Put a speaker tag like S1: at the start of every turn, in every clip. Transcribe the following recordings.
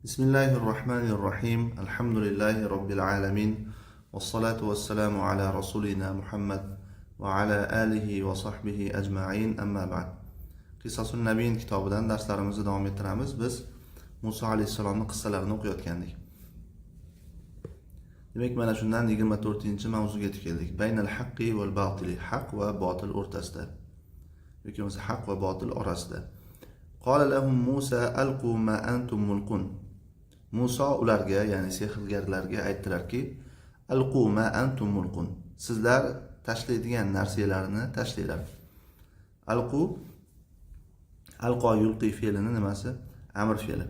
S1: Bismillahirrahmanirrahim. Alhamdulillahi Rabbil alamin. Wassalatu wassalamu ala rasulina Muhammad va ala alihi va sahbihi ajma'in. Amma ba'd. Qisasun Nabiyin kitobidan darslarimizni davom ettiramiz. Biz Musa alayhisalomning qissalarini o'qiyotgandik. Demak, mana shundan 24-mavzuga yetib keldik. Baynal haqqi val batili, haq va botil o'rtasida. yoki bo'lmasa haq va botil orasida. Qala lahum Musa alqu ma antum mulqun. Musa ularga, ya'ni sehrgarlarga aytdilarki, alqu ma antum mulqun. Sizlar tashlaydigan narsalarni tashlanglar. Alqu alqo yulqi fe'lini nimasi? Amr fe'li.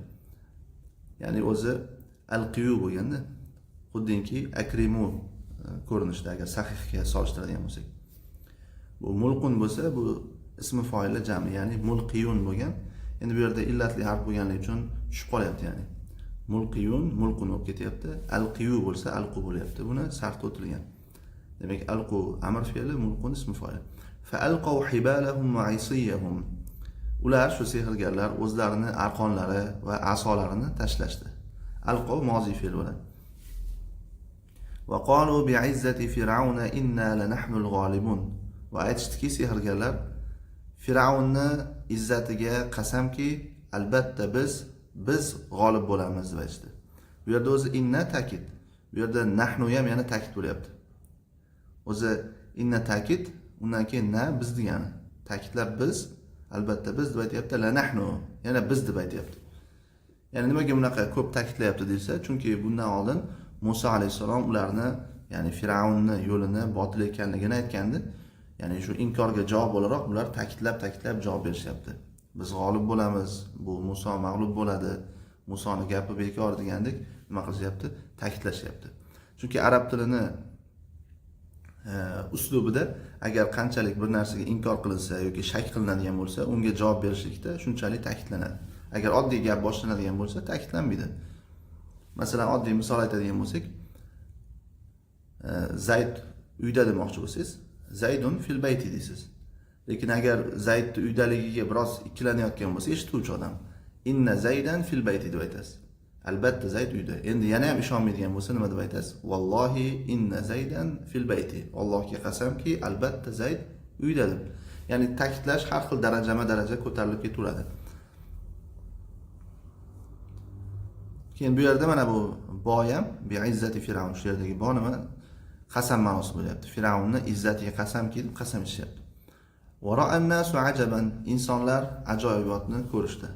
S1: Ya'ni o'zi alqiyu bo'lganda, xuddinki akrimu ko'rinishda agar sahifga solishtiradigan bo'lsak. Bu mulqun bo'lsa, bu ismi foili jami, ya'ni mulqiyun bo'lgan. Endi bu yerda illatli harf bo'lganligi uchun tushib qolyapti, ya'ni mulqiyun mulqun bo'lib ketyapti. Alqiyu bo'lsa alqu bo'lyapti. Buni sarf o'tilgan. Demak, alqu amr fe'li, mulqun ismi foili. Fa alqaw hibalahum wa isiyahum. Ular, shu sehrgarlar, o'zlarini arqonlari va asolarini tashlashdi. Alqaw mozi fe'l bo'ladi. Va qalu bi'izzati fir'auna inna lanahnul g'olibun. Va aytishdiki, sehrgarlar, Firavunni izzatiga qasamki, albatta biz g'olib bo'lamiz deb aytdi. Bu yerda o'zi inna ta'kid. Bu yerda nahnu ham yana ta'kid bo'lyapti. O'zi inna ta'kid, undan keyin na biz degani. Ta'kidlab biz, albatta biz deb aytayapti, la nahnu, yana biz deb aytayapti. Ya'ni nimaga bunaqa ko'p ta'kidlayapti desa, chunki bundan oldin Musa alayhisalom ularni, ya'ni Firavunni yo'lini botil ekanligini aytgandi. Ya'ni shu inkorga javob o'laroq ular ta'kidlab javob berishyapti. Biz g'olib bo'lamiz, bu Musa mag'lub bo'ladi, Musoning gapi bekor degandek nima qilishyapti? Ta'kidlashyapti. Chunki arab tilini uslubida agar qanchalik bir narsaga inkor qilinsa yoki shak qilinadigan bo'lsa, unga javob berishlikda shunchalik ta'kidlanadi. Agar oddiy gap boshlanadigan bo'lsa, ta'kidlanmaydi. Masalan, oddiy misol aytadigan bo'lsak, Zayd uyda demoqchi bo'lsangiz, Zaydun fil bayti deysiz. Lekin agar Zaydni uydaligiga biroz ikkilanayotgan bo'lsa, eshituvchi odam inna Zaydan fil bayti deb aytasiz. Albatta Zayd uyda. Endi yana ham ishonmaydigan bo'lsa nima deb aytasiz? Vallohi inna Zaydan fil bayti. Allohga qasamki, albatta Zayd uyda deb. Ya'ni ta'kidlash har xil daraja ko'tarilib ketaveradi. Keyin bu yerda mana bu boyam bi'izzati Firavun, shu yerdagi bo nima? Qasam ma'nosi bo'lyapti. Firavunni izzatiga qasamki deb qasam ichishyapti. Va ra'an-nasu ajaban, insonlar ajoyibotni ko'rishdi.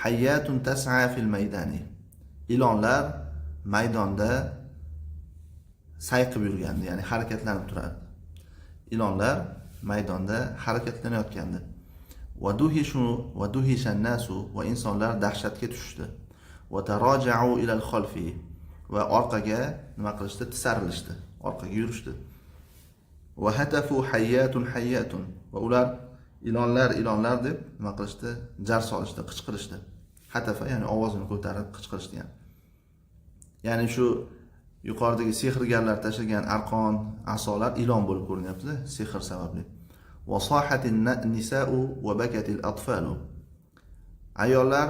S1: Hayyatun tas'a fil maydani. Ilonlar maydonda sayqib yurgandi, ya'ni harakatlanib turardi. Ilonlar maydonda harakatlanayotgandi. Va duhishan-nasu, va insonlar dahshatga tushdi. Va taraja'u ila al-khalfi, va orqaga nima qilishdi? Tisarilishdi, orqaga yurishdi. Va hatafu hayyatun, va ular ilonlar deb nima qilishdi? Jar solishdi, qichqirishdi. Hatafa, ya'ni ovozini ko'tarib qichqirishdi yani. Ya'ni shu yuqoridagi sehrgarlar tashlagan arqon, asolar ilon bo'lib ko'rinyapti, sehr sababli. Va sahatin nisa'u va bakatil atfalu. Ayollar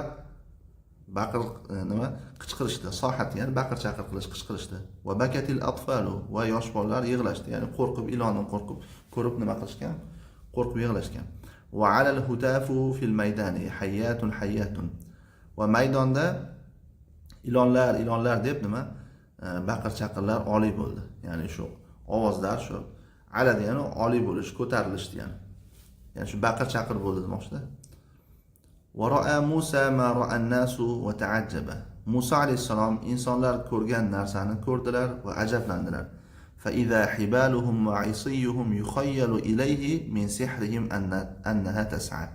S1: qichqirishdi. Sohat, ya'ni baqir-chaqir qilish, qichqirishdi. Va bakatil atfalu, va yosh bolalar yig'lashdi, ya'ni qo'rqib, ilondan qo'rqib, ko'rib nima qilishgan? Qo'rqib yig'lashgan. Va alal hutafu fil maydani hayyatun. Va maydonda ilonlar deb nima? Baqir-chaqirlar oliy bo'ldi. Ya'ni shu ovozlar shu alad, ya'ni oliy bo'lish, ko'tarilishdi yani. Ya'ni shu baqir-chaqir bo'ldi demoqchi-da. Va ra'a Musa ma ra'a an-nasu va ta'ajjaba. Musa alayhisalom insonlar ko'rgan narsani ko'rdilar va ajablandilar. Fa idha hibaluhum wa isiyuhum yukhayyalu ilayhi min sihrihim annaha tas'a.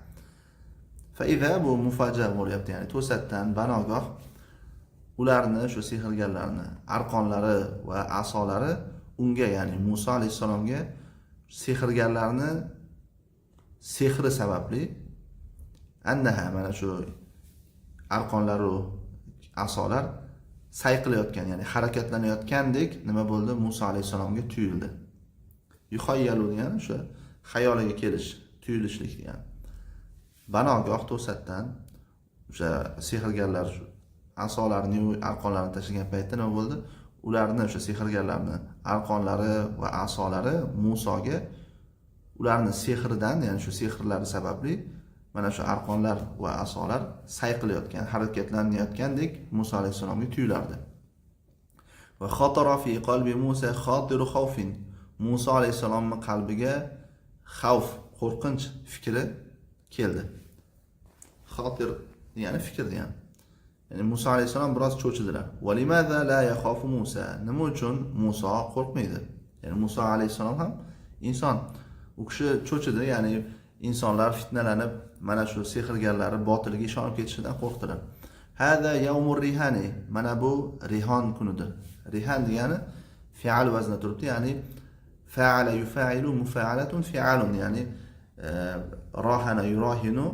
S1: Fa idha bu mufajaa bo'lyapti, ya'ni to'satdan banogoh ularni, shu sehrgarlarni arqonlari va asolari unga, ya'ni Musa alayhisalomga sehrgarlarni sehri sababli annaha, mana shu arqonlaru asolar sayqilayotgan, ya'ni harakatlanayotgandek nima bo'ldi? Musa alayhisalomga tuyuldi. Yukhayyalu degani shu xayoliga kelish, tuyulishlik degani. Banogoh to'satdan o'sha sehrgarlar asolarini, arqonlarini tashlagan paytda nima bo'ldi? Ularni, o'sha sehrgarlarni arqonlari va asolari Musoga ularni sehridan, ya'ni shu sehrlari sababli mana shu arqonlar va asolar sayqilayotgan, harakatlanayotgandek Muso alayhisolamga tuyulardi. Va xotara fi qalbi Musa xotiru xawfin. Muso alayhisolamning qalbiga xavf, qo'rqinch fikri keldi. Xotir ya'ni fikr degani. Ya'ni Muso alayhisolam biroz cho'chidilar. Va limadha la yaxofu Musa? Nima uchun Muso qo'rqmaydi? Ya'ni Muso alayhisolam ham inson. U kishi cho'chidi, ya'ni insonlar fitnalanib, mana shu sehrgarlari botilga ishonib ketishidan qo'rqdilar. Hada yawmur rihani. Mana bu rihon kunidir. Rihan degani fi'al vaznida turibdi, ya'ni fa'ala yufa'ilu mufa'alatun fi'alun, ya'ni rohana yurahinu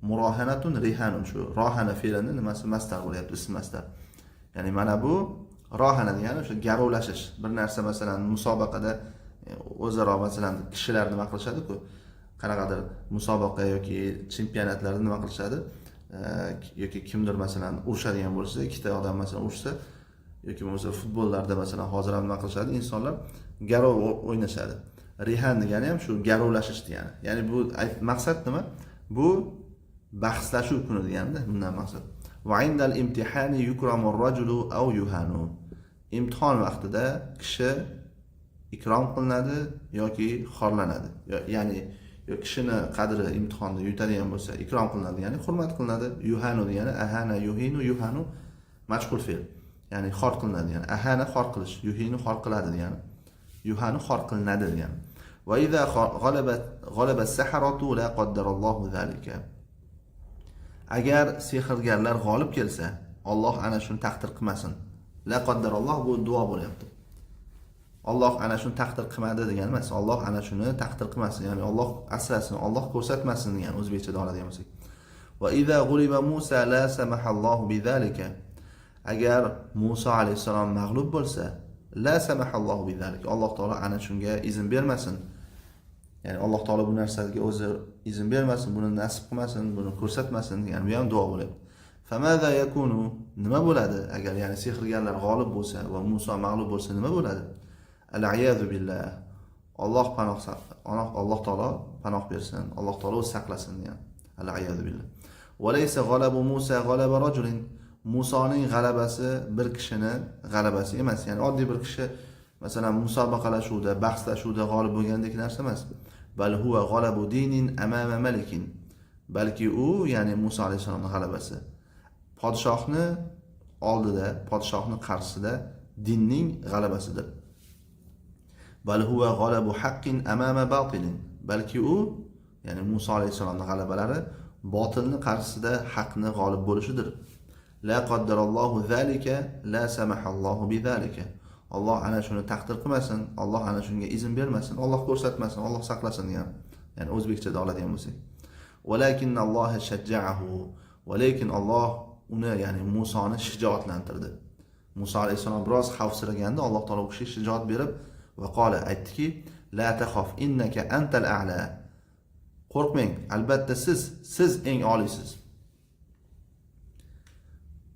S1: murohanatun rihanun. Shu rohana fe'lini nimasi masdar bo'lyapti, ism masdar. Ya'ni mana bu rohana degani o'sha garovlashish. Bir narsa masalan musobaqada o'zaro masalan kishilar nima qilishadi-ku, qanaqadir musobaqa yoki chempionatlarda nima qilishadi, yoki kimdir masalan urushadigan bo'lsa, ikkita odam masalan urushsa, yoki bo'lmasa futbollarda masalan hozir ham nima qilishadi, insonlar garov o'ynashadi. Rihan degani ham shu garovlashish degani. Ya'ni bu maqsad nima? Bu bahslashuv kuni deganda, bundan maqsad. Va indal imtihani yukramu ar-rajulu aw yuhanu. Imtihon vaqtida kishi ikrom qilinadi yoki xorlanadi. Ya'ni kishini qadri imtihonda yutadigan bo'lsa, ikrom qilinadi, ya'ni hurmat qilinadi. Yuhanu degani ahana yuhinu, yuhanu majhul fe'l. Ya'ni xor qilinadi, ya'ni ahana xor qilish, yuhinu xor qiladi degani. Yuhanu xor qilinadi degani. Va idza g'alaba as-saharatu la qaddarallohu zalika. Agar sehrgarlar g'olib kelsa, Alloh ana shuni taqdir qilmasin. La qaddaralloh bu duo bo'lyapti. Alloh ana shuni taqdir qilmadi degani emas. Alloh ana shuni taqdir qilmasin, ya'ni Alloh asrasin, Alloh ko'rsatmasin degan o'zbekchada oladigan bo'lsak. Va idza g'uliba Musa la samahallohu bizalika. Agar Musa alayhisalom mag'lub bo'lsa, la samahallohu bizalika. Alloh taolo ana shunga izn bermasin. Ya'ni Alloh taolo bu narsaga o'zi izn bermasin, buni nasib qilmasin, buni ko'rsatmasin degan bu ham duo bo'ladi. Famaza yakunu, nima bo'ladi agar ya'ni sehrgarlar g'olib bo'lsa va Musa mag'lub bo'lsa nima bo'ladi? Al-a'yadu billah. Alloh taolo panoh bersin. Alloh taolo saqlasin degan. Al-a'yadu billah. Va laysa g'alabu Musa g'alaba rajulin. Musoning g'alabasi bir kishini g'alabasi emas. Ya'ni oddiy bir kishi masalan musobaqalashuvda, bahslashuvda g'olib bo'lgandek narsa emas. Bal huwa g'alabu dinin amama malikin. Balki u, ya'ni Musa alayhisolamning g'alabasi podshohni oldida, podshohning qarshisida dinning g'alabasidir. Bal huwa g'alabu haqqin amama batilin. Balki u, ya'ni Musa alayhisolamning g'alabalari botilning qarshisida haqni g'olib bo'lishidir. La qaddarallohu zalika la samahallohu bizalika. Alloh ana shuni taqdir qilmasin, Alloh ana shunga izn bermasin, Alloh ko'rsatmasin, Alloh saqlasin degan. Ya'ni o'zbekchada oladigan bo'lsak. Walakinalloh shajja'ahu. Walakin Alloh uni, ya'ni Musoni shijoatlantirdi. Musa alayhisalom biroz xavfsiraganda Alloh taolo u kishiga shijoat berib va qola aytdiki, la taxaf innaka antal a'la. Qo'rqmang, albatta siz eng oliysiz.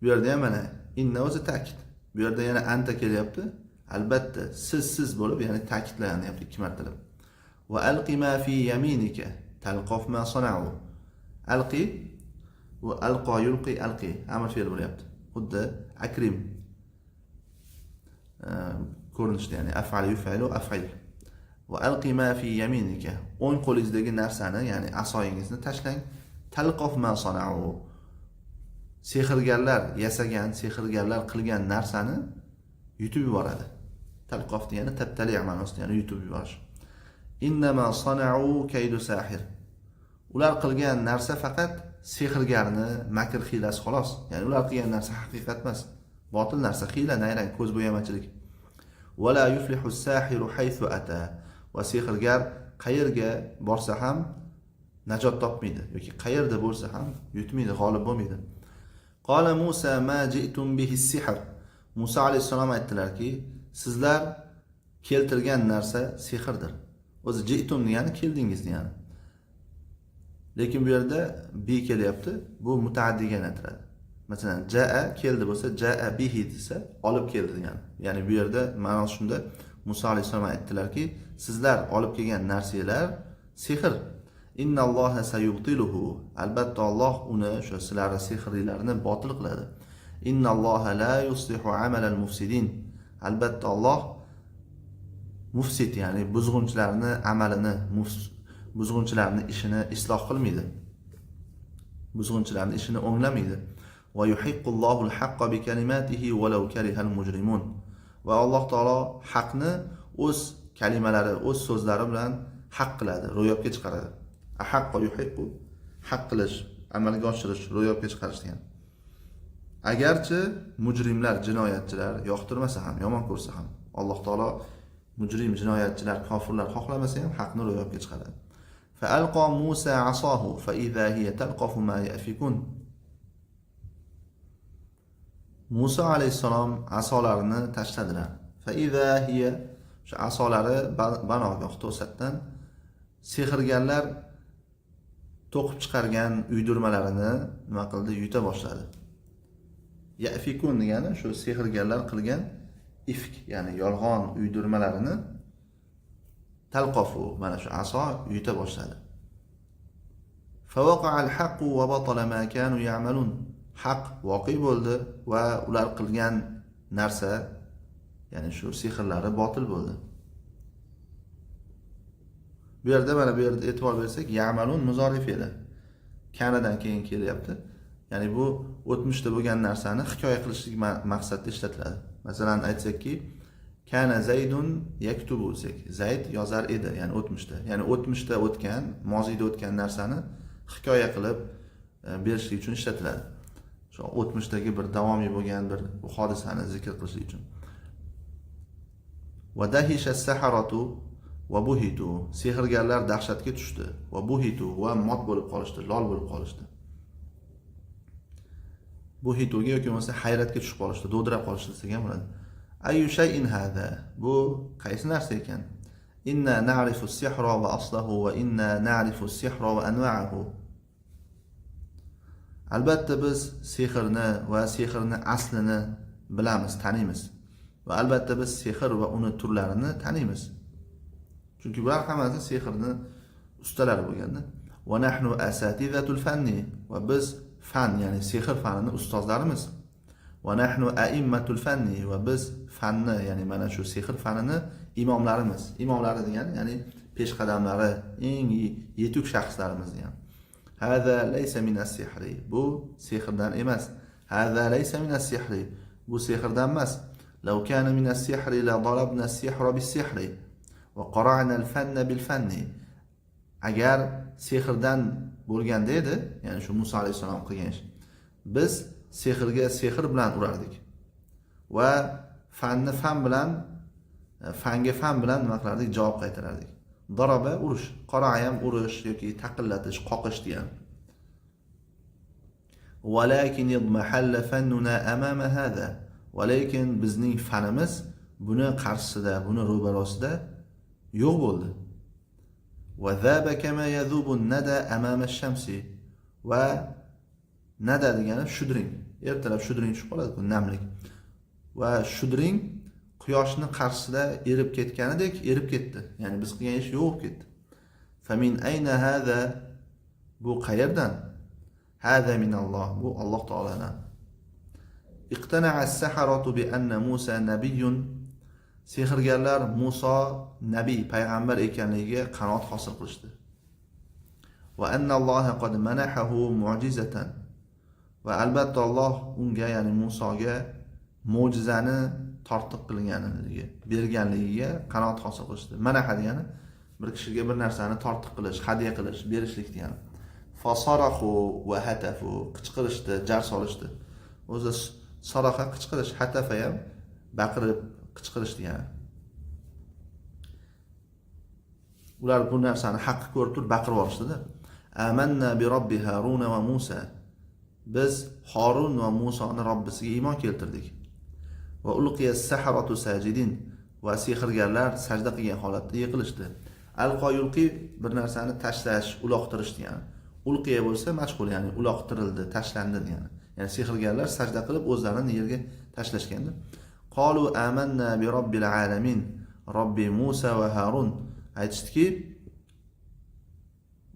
S1: Bu yerda ham mana inna o'zi ta'kid. Bu yerda yana anta kelyapti. Albatta siz bo'lib, ya'ni ta'kidlanyapti 2 martalab. Va alqi ma fi yaminika talqaf ma sana'u. Alqi va alqa yulqi alqi amr fe'l bo'lyapti. Xuddi akrim ko'rinishda, ya'ni af'al yuf'alu af'il. Va alqi ma fi yaminika. O'ng qo'lingizdagi narsani, ya'ni asoyingizni tashlang. Talqaf ma sana'u. Sehrgarlar yasagan, sehrgarlar qilgan narsani yutib yuboradi. Talqof degani tabtali ma'nosida, ya'ni yutib yuborish. Innama sana'u kaydu sahir. Ular qilgan narsa faqat sehrgarni makr hiylasi xolos. Ya'ni ular qilgan narsa haqiqat emas, botil narsa, hiyla, nayrang, ko'z bo'yamachilik. Wala yuflihu as-sahiru haythu ata. Va sehrgar qayerga borsa ham najot topmaydi yoki qayerda bo'lsa ham yutmaydi, g'olib bo'lmaydi. Qala Musa ma ji'tum bihi as-sihr. Musa alayhisalom aytdilarki, sizlar keltirgan narsa sehrdir. O'zi ji'tum degani keldingiz degani. Lekin bu yerda bi kelyapti, bu mutaaddiga aytiladi. Masalan, jaa keldi bo'lsa, jaa bihi desa, olib keldi degani. Ya'ni bu yerda ma'nosi shunda, Musa alayhisalom aytdilarki, sizlar olib kelgan narsalar sehr. Innalloha sayubtiluhu. Albatta Alloh uni o'sha sizlarning sehrlilarini botil qiladi. Innalloha la yuslihu amalal mufsidin. Albatta Alloh mufsid, ya'ni buzg'unchilarning amalini, buzg'unchilarning ishini isloh qilmaydi. Buzg'unchilarning ishini o'nglamaydi. Va yuhiqqullohu al-haqqa bi kalimatihi walau karihal mujrimun. Va Alloh taolo haqni o'z kalimalari, o'z so'zlari bilan haq qiladi, ro'yobga chiqaradi. Ahaqqa yuhiqqu, haq qilish, amalga oshirish, ro'yobga chiqarish degan. Agarchi mujrimlar, jinoyatchilar yoqtirmasa ham, yomon ko'rsa ham, Alloh taolo mujrim, jinoyatchilar, kofirlar xohlamasa ham haqni ro'yobga chiqaradi. Fa alqa Musa asahu fa idha hiya talqafu ma yafikun. Musa alayhisalom asolarini tashladilar. Fa idha hiya, o'sha asolari banogoh to'satdan sehrgarlar to'qib chiqargan uydirmalarini nima qildi, yuta boshladi. Yafikun degani shu sehrgarlar qilgan ifk, ya'ni yolg'on uydirmalarini talqafu, mana shu aso yuta boshladi. Fawaqa'a al-haqqu wa batala ma kanu ya'malun. Haq voqi bo'ldi va ular qilgan narsa, ya'ni shu sehrlari botil bo'ldi. Bu yerda mana bu yerda e'tibor bersak, ya'malun muzorif edi. Kanadan keyin kelyapti. Ya'ni bu o'tmishda bo'lgan narsani hikoya qilishlik maqsadida ishlatiladi. Masalan, aytsakki, kana Zaydun yaktubu desak, Zayd yozar edi, ya'ni o'tmishda. Ya'ni o'tmishda o'tgan, moziyda o'tgan narsani hikoya qilib berishlik uchun ishlatiladi. Shu o'tmishdagi bir davomiy bo'lgan bir hodisani zikr qilishlik uchun. Va dahisha as-saharatu va buhitu. Sehrgarlar dahshatga tushdi. Va buhitu, va mot bo'lib qolishdi, lol bo'lib qolishdi. Buhituga yoki bo'lmasa hayratga tushib qolishdi, do'dirab qolishdi degan bo'ladi. Ayu shay'in hada? Bu qaysi narsa ekan? Inna na'rifu as-sihra va aslahu va inna na'rifu as-sihra va anwa'ahu. Albatta biz sehrni va sehrni aslini bilamiz, taniymiz. Va albatta biz sehr va uni turlarini taniymiz. Chunki bular hammasi sehrni ustalari bo'lganda. Va nahnu asatizatul fanni, va biz fan, ya'ni sehr fanini ustozlarimiz. Va nahnu a'immatul fanni, va biz fanni, ya'ni mana shu sehr fanini imomlarimiz. Imomlari degani, ya'ni peshqadamlari, eng yetuk shaxslarimiz degan. Hada laysa min as-sihri. Bu sehrdan emas. Hada laysa min as-sihri. Bu sehrdan emas. Law kana min as-sihri la darabna as-sihra bis-sihri va qara'na al-fanna bil-fanni. Agar sehrdan bo'lganda edi, ya'ni shu Musa alayhisalom qilgan ish, biz sehrga sehr bilan urardik va fanni fan bilan, fanga fan bilan nima qilardik, javob qaytarardik. Daraba urush, qara'a ham urush yoki taqillatish, qoqish degan. Walakin idmahalla fannuna amama hada. Walakin bizning fanimiz buni qarshisida, buni ro'barosida yo'q bo'ldi. Va zaba kama yazubu an-nada amama ash-shamsi. Va nada degani shudring. Ertalab shudring tushib qoladi-ku, namlik. Va shudring quyoshni qarshisida erib ketganidek erib ketdi. Ya'ni biz qilgan ish yo'q bo'lib ketdi. Famin ayna hada? Bu qayerdan? Hada min Alloh. Bu Alloh taoladan. Iqtana'a as-saharatu bi anna Musa nabiyyun. Sehrgarlar Musa nabiy, payg'ambar ekanligiga qanoat hosil qilishdi. Va anna Alloh qad manahahu mu'jizatan. Va albatta Alloh unga, ya'ni Musoga mo'jizani tortiq qilganligiga, berganligiga qanoat hosil qilishdi. Manaha degani bir kishiga bir narsani tortiq qilish, hadya qilish, berishlik degani. Fasarahu va hatafu, qichqirishdi, jar solishdi. O'zi saraha qichqirish, hatafa ham baqirib qichqirish degani. Ular bu narsani haqq ko'rib turib baqirib olishdi-da. Amanna bi robbi Harun va Musa. Biz Harun va Musoning Robbisiga iymon keltirdik. Va ulqiya as-saharatu sajidin, va sehrgarlar sajda qilgan holatda yiqilishdi. Alqa yulqi bir narsani tashlash, uloqtirish degani. Ulqiya bo'lsa mashg'ul, ya'ni uloqtirildi, tashlandi degani. ya'ni sehrgarlar sajda qilib o'zlarini yerga tashlashganda. Qalu amanna bi robbil alamin, robbi Musa va Harun. Aytishdiki,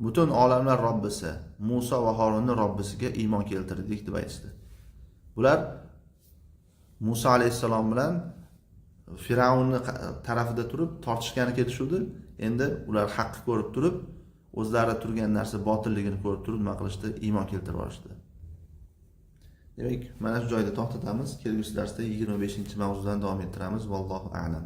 S1: butun olamlar Robbisi, Musa va Harunning Robbisiga iymon keltirdik deb aytishdi. Bular Musa alayhissalom bilan Firavunning tarafida turib tortishgani ketishuvdi. Endi ular haqni ko'rib turib, o'zlari turgan narsa botilligini ko'rib turib nima qilishdi? Iymon keltirib olishdi. Demak, mana shu joyda to'xtatamiz. Kelgusi darsda 25-mavzudan davom ettiramiz. Vallohu a'lam.